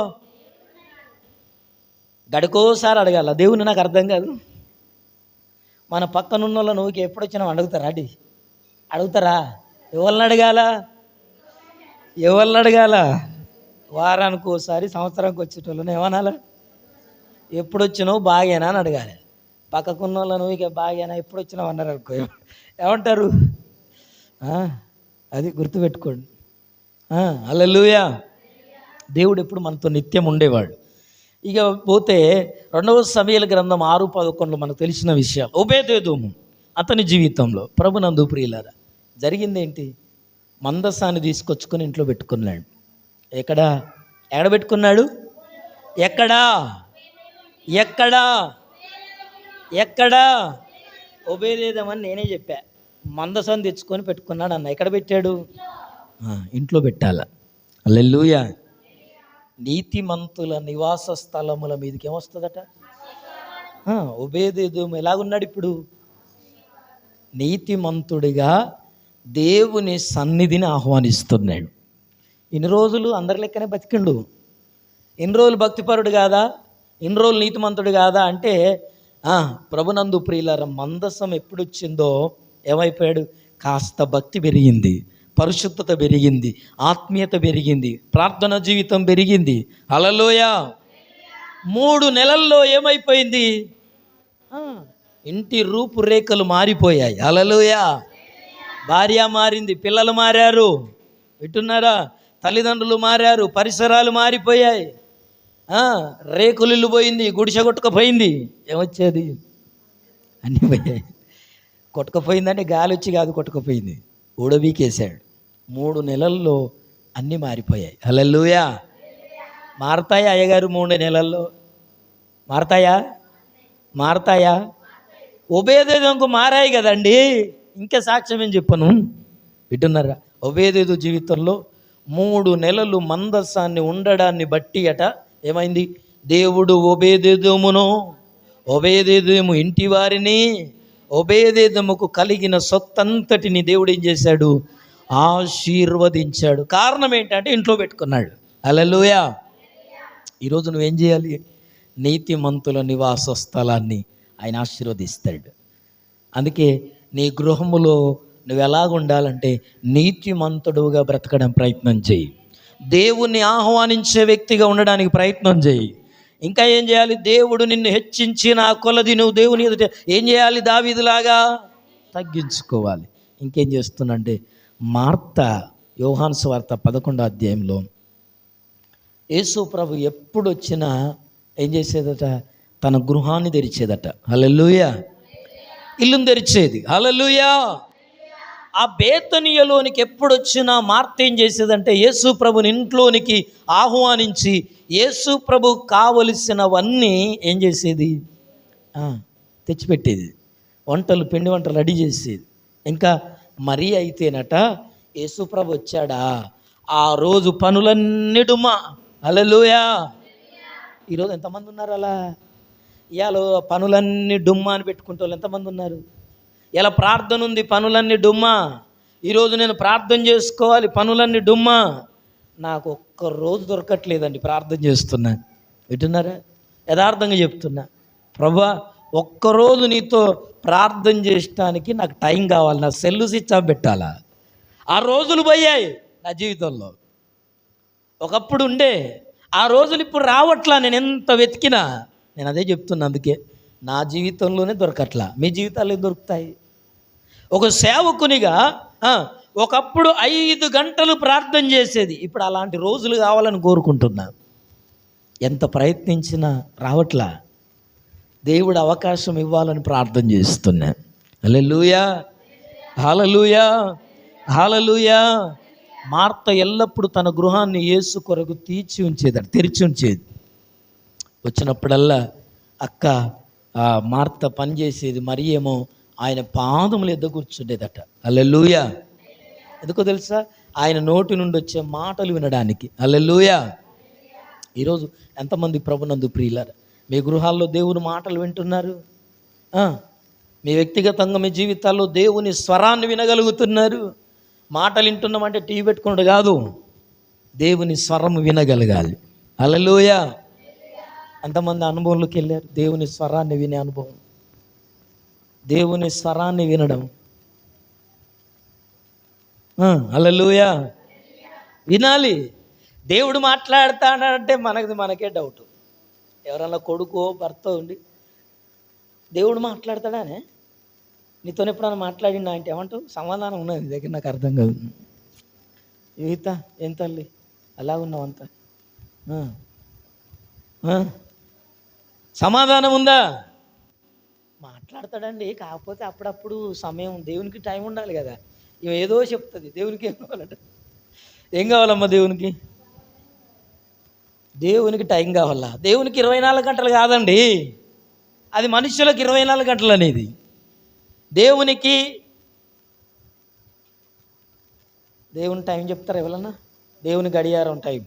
గడికోసారి అడగాల దేవుని, నాకు అర్థం కాదు. మన పక్కనున్న వాళ్ళ నువ్వుకి ఎప్పుడొచ్చినా అడుగుతారా? అడుగుతారా? ఎవరిని అడగాల? వారానికి ఒకసారి, సంవత్సరానికి వచ్చేటోళ్ళని ఏమనాలా? ఎప్పుడొచ్చినావు, బాగేనా అని అడగాలి. పక్కకున్న వాళ్ళను ఇక బాగా ఎప్పుడు వచ్చినావు అన్నారు అనుకో, ఏమంటారు? అది గుర్తుపెట్టుకోండి. హల్లెలూయా. దేవుడు ఎప్పుడు మనతో నిత్యం ఉండేవాడు. ఇక పోతే 2వ సమూయేలు గ్రంథం 6:11 మనకు తెలిసిన విషయాలు. ఓబేదెదోము అతని జీవితంలో ప్రభునందు ప్రియులారా జరిగింది ఏంటి? మందసాన్ని తీసుకొచ్చుకొని ఇంట్లో పెట్టుకున్నాడు. ఎక్కడ పెట్టుకున్నాడు? ఎక్కడా ఓబేదెదోమని నేనే చెప్పా. మందసాన్ని తెచ్చుకొని పెట్టుకున్నాడు అన్న. ఎక్కడ పెట్టాడు? ఇంట్లో పెట్టాల. హల్లెలూయా. నీతిమంతుల నివాస స్థలముల మీదకి ఏమొస్తుందట? ఓబేదెదోము ఎలాగున్నాడు ఇప్పుడు? నీతిమంతుడిగా దేవుని సన్నిధిని ఆహ్వానిస్తున్నాడు. ఇన్ని రోజులు అందరి లెక్కనే బతికిండు. ఇన్ని రోజులు భక్తిపరుడు కాదా? ఇన్ని రోజులు నీతిమంతుడు కాదా అంటే ప్రభునందు ప్రియులారా మందసం ఎప్పుడు వచ్చిందో ఏమైపోయాడు? కాస్త భక్తి పెరిగింది, పరిశుద్ధత పెరిగింది, ఆత్మీయత పెరిగింది, ప్రార్థన జీవితం పెరిగింది. హల్లెలూయా. 3 నెలల్లో ఏమైపోయింది? ఇంటి రూపురేఖలు మారిపోయాయి. హల్లెలూయా. భార్య మారింది, పిల్లలు మారారు, వింటున్నారా? తల్లిదండ్రులు మారారు, పరిసరాలు మారిపోయాయి. రేకులిల్లు పోయింది, గుడిసె కొట్టుకుపోయింది. ఏమొచ్చేది? అన్నీ పోయాయి. కొట్టుకుపోయిందంటే గాలి వచ్చి కాదు, కొట్టుకుపోయింది, ఊడబీకేశాడు. 3 నెలల్లో అన్నీ మారిపోయాయి. హల్లెలూయా. మారతాయా అయ్యగారు? 3 నెలల్లో మారతాయా? ఓబేదెదోముకు మారాయి కదండి. ఇంకా సాక్ష్యం ఏం చెప్పను, వింటున్నారా? ఓబేదెదోము జీవితంలో 3 నెలలు మందసాన్ని ఉండడాన్ని బట్టి ఏమైంది? దేవుడు ఓబేదెదోము ఇంటి వారిని, ఓబేదెదోముకు కలిగిన సొత్తంతటిని దేవుడు ఏం చేశాడు? ఆశీర్వదించాడు. కారణం ఏంటంటే ఇంట్లో పెట్టుకున్నాడు. హల్లెలూయా. ఈరోజు నువ్వేం చేయాలి? నీతిమంతుల నివాస స్థలాన్ని ఆయన ఆశీర్వదిస్తాడు. అందుకే నీ గృహములో నువ్వు ఎలాగుండాలంటే నీతిమంతుడుగా బ్రతకడం ప్రయత్నం చేయి. దేవుణ్ణి ఆహ్వానించే వ్యక్తిగా ఉండడానికి ప్రయత్నం చేయి. ఇంకా ఏం చేయాలి? దేవుడు నిన్ను హెచ్చించిన కొలది నువ్వు దేవుని ఎదుట ఏం చేయాలి? దావీదులాగా తగ్గించుకోవాలి. ఇంకేం చేస్తున్నంటే మార్త యోహాను సువార్త 11వ అధ్యాయంలో యేసు ప్రభు ఎప్పుడు వచ్చినా ఏం చేసేదట? తన గృహాన్ని తెరిచేదట. హల్లెలూయా. ఇల్లుని తెరిచేది. హల్లెలూయా. ఆ బేతనీయలోనికి ఎప్పుడు వచ్చినా మార్త ఏం చేసేదంటే యేసు ప్రభుని ఇంట్లోనికి ఆహ్వానించి యేసు ప్రభు కావలసినవన్నీ ఏం చేసేది? తెచ్చిపెట్టేది. పిండి వంటలు రెడీ చేసేది. ఇంకా మరీ అయితేనట యేసు ప్రభు వచ్చాడా ఆ రోజు పనులన్నీ డుమ్మా. హల్లెలూయా. ఈరోజు ఎంతమంది ఉన్నారు అలా? ఇవాళ పనులన్నీ డుమ్మా అని పెట్టుకుంటే వాళ్ళు ఎంతమంది ఉన్నారు? ఇలా ప్రార్థన ఉంది, పనులన్నీ డుమ్మా. ఈరోజు నేను ప్రార్థన చేసుకోవాలి, పనులన్నీ డుమ్మా. నాకు ఒక్క రోజు దొరకట్లేదండి, ప్రార్థన చేస్తున్నా. వింటున్నారా? యథార్థంగా చెప్తున్నా. ప్రభువా ఒక్కరోజు నీతో ప్రార్థన చేయడానికి నాకు టైం కావాలి, నా సెల్లు స్విచ్ ఆఫ్ పెట్టాలా? ఆ రోజులు పోయాయి నా జీవితంలో. ఒకప్పుడు ఉండే ఆ రోజులు ఇప్పుడు రావట్లా. నేను ఎంత వెతికినా నేను అదే చెప్తున్నా. అందుకే నా జీవితంలోనే దొరకట్లా, మీ జీవితాల్లో దొరుకుతాయి. ఒక సేవకునిగా ఒకప్పుడు 5 గంటలు ప్రార్థన చేసేది, ఇప్పుడు అలాంటి రోజులు కావాలని కోరుకుంటున్నా. ఎంత ప్రయత్నించినా రావట్లా. దేవుడు అవకాశం ఇవ్వాలని ప్రార్థన చేస్తున్నా. హల్లెలూయా. హల్లెలూయా. హల్లెలూయా. మార్త ఎల్లప్పుడూ తన గృహాన్ని యేసు కొరకు తెరిచి ఉంచేది. వచ్చినప్పుడల్లా అక్క మార్త పనిచేసేది, మరి ఏమో ఆయన పాదములు ఎద్ద కూర్చుండేదట. హల్లెలూయా. ఎందుకో తెలుసా? ఆయన నోటి నుండి వచ్చే మాటలు వినడానికి. హల్లెలూయా. ఈరోజు ఎంతమంది ప్రభునందు ప్రియులారా మీ గృహాల్లో దేవుని మాటలు వింటున్నారు? మీ వ్యక్తిగతంగా మీ జీవితాల్లో దేవుని స్వరాన్ని వినగలుగుతున్నారు? మాటలు వింటున్నామంటే టీవీ పెట్టుకున్నాడు కాదు, దేవుని స్వరం వినగలగాలి. హల్లెలూయా. అంతమంది అనుభవంలోకి వెళ్ళారు, దేవుని స్వరాన్ని వినే అనుభవం, దేవుని స్వరాన్ని వినడం. హల్లెలూయా. వినాలి. దేవుడు మాట్లాడతాడంటే మనకే డౌట్. ఎవరన్నా కొడుకో భర్త ఉండి దేవుడు మాట్లాడతాడానే? నీతో ఎప్పుడైనా మాట్లాడిండా అంటే ఏమంటావు? సమాధానం ఉన్నది నీ దగ్గర, నాకు అర్థం కాదు. ఈత ఏం తల్లి అలా ఉన్నావు అంత సమాధానం ఉందా? మాట్లాడతాడండి, కాకపోతే అప్పుడప్పుడు సమయం, దేవునికి టైం ఉండాలి కదా. ఇవి ఏదో చెప్తుంది. దేవునికి ఏం కావాలంట? ఏం కావాలమ్మా దేవునికి? దేవునికి టైం కావాలా? దేవునికి 24 గంటలు కాదండి, అది మనుషులకు 24 గంటలు అనేది. దేవునికి దేవుని టైం చెప్తారు ఎవరన్నా? దేవుని గడియారం టైం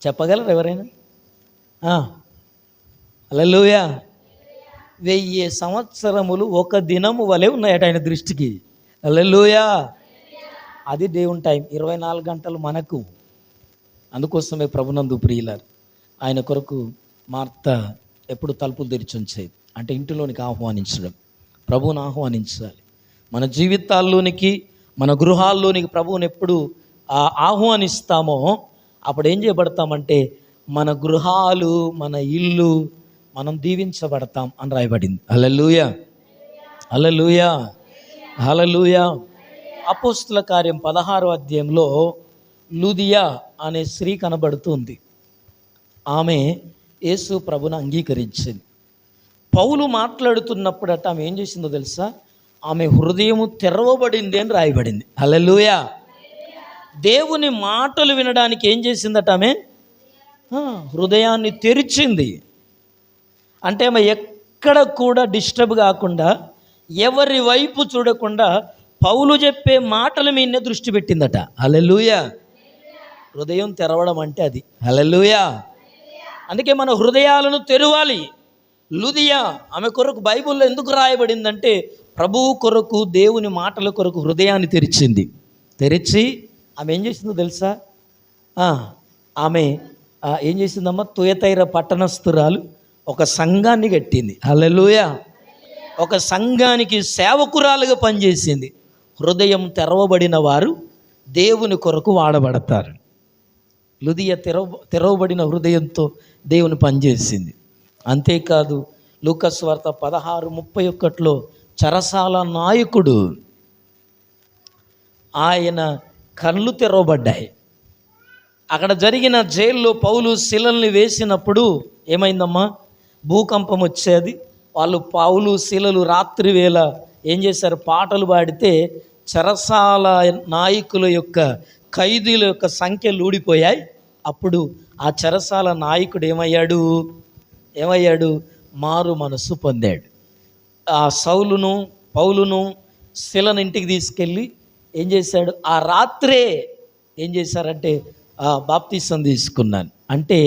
చెప్పగలరు ఎవరైనా? హల్లెలూయా. 1000 సంవత్సరములు ఒక దినము వలె ఉన్నాయట ఆయన దృష్టికి. హల్లెలూయా. అది దేవుని టైం, 24 గంటలు మనకు. అందుకోసమే ప్రభునందు ప్రియులారు, ఆయన కొరకు మార్త ఎప్పుడు తలుపులు తెరిచి ఉంచేది అంటే ఇంటిలోనికి ఆహ్వానించడం. ప్రభువుని ఆహ్వానించాలి. మన జీవితాల్లోనికి, మన గృహాల్లోనికి ప్రభువుని ఎప్పుడు ఆహ్వానిస్తామో అప్పుడు ఏం చేయబడతామంటే మన గృహాలు, మన ఇల్లు మనం దీవించబడతాం అని రాయబడింది. హల్లెలూయా, హల్లెలూయా, హల్లెలూయా. అపోస్తుల కార్యం 16వ అధ్యాయంలో లూదియా అనే స్త్రీ కనబడుతుంది. ఆమె యేసు ప్రభుని అంగీకరించింది. పౌలు మాట్లాడుతున్నప్పుడట ఆమె ఏం చేసిందో తెలుసా? ఆమె హృదయము తెరవబడింది అని రాయబడింది. హల్లెలూయా. దేవుని మాటలు వినడానికి ఏం చేసిందట? ఆమె హృదయాన్ని తెరిచింది. అంటే ఆమె ఎక్కడ కూడా డిస్టర్బ్ కాకుండా, ఎవరి వైపు చూడకుండా పౌలు చెప్పే మాటల మీదనే దృష్టి పెట్టిందట. హల్లెలూయా. హృదయం తెరవడం అంటే అది. హల్లెలూయా. అందుకే మన హృదయాలను తెరవాలి. లూదియా ఆమె కొరకు బైబిల్లో ఎందుకు రాయబడిందంటే ప్రభువు కొరకు, దేవుని మాటల కొరకు హృదయాన్ని తెరిచింది. తెరిచి ఆమె ఏం చేసిందో తెలుసా? ఆమె ఏం చేసిందమ్మా? తుయతైర పట్టణస్థురాలు ఒక సంఘాన్ని కట్టింది. హల్లెలూయా. ఒక సంఘానికి సేవకురాలుగా పనిచేసింది. హృదయం తెరవబడిన వారు దేవుని కొరకు వాడబడతారు. లూదియా తెరవబడిన హృదయంతో దేవుని పనిచేసింది. అంతేకాదు లూకా సువార్త 16:31 చెరసాల నాయకుడు, ఆయన కళ్ళు తెరవబడ్డాయి. అక్కడ జరిగిన జైల్లో పౌలు శిలల్ని వేసినప్పుడు ఏమైందమ్మా? భూకంపం వచ్చేది. వాళ్ళు పౌలు శిలలు రాత్రి వేళ ఏం చేశారు? పాటలు పాడితే చెరసాల నాయకుల యొక్క, ఖైదీల యొక్క సంఖ్యలు ఊడిపోయాయి. అప్పుడు ఆ చెరసాల నాయకుడు ఏమయ్యాడు? మారు మనసు పొందాడు. ఆ పౌలును శిలను ఇంటికి తీసుకెళ్ళి ఏం చేశాడు? ఆ రాత్రే ఏం చేశారంటే బాప్తిసం తీసుకున్నాను. అంటే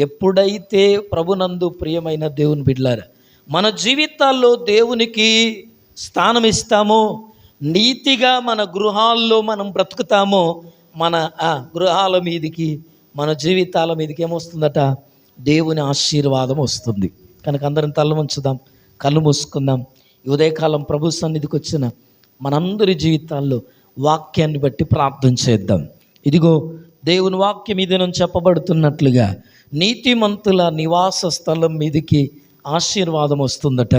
ఎప్పుడైతే ప్రభునందు ప్రియమైన దేవుని బిడ్డలారా మన జీవితాల్లో దేవునికి స్థానం ఇస్తామో, నీతిగా మన గృహాల్లో మనం బ్రతుకుతామో, మన గృహాల మీదికి, మన జీవితాల మీదకి ఏమొస్తుందట? దేవుని ఆశీర్వాదం వస్తుంది. కనుక అందరం తల వంచుదాం, కళ్ళు మూసుకుందాం. ఈ ఉదయకాలం ప్రభు సన్నిధికి వచ్చిన మనందరి జీవితాల్లో వాక్యాన్ని బట్టి ప్రార్థన చేద్దాం. ఇదిగో దేవుని వాక్యం మీద నుంచి చెప్పబడుతున్నట్లుగా నీతిమంతుల నివాస స్థలం మీదికి ఆశీర్వాదం వస్తుందట.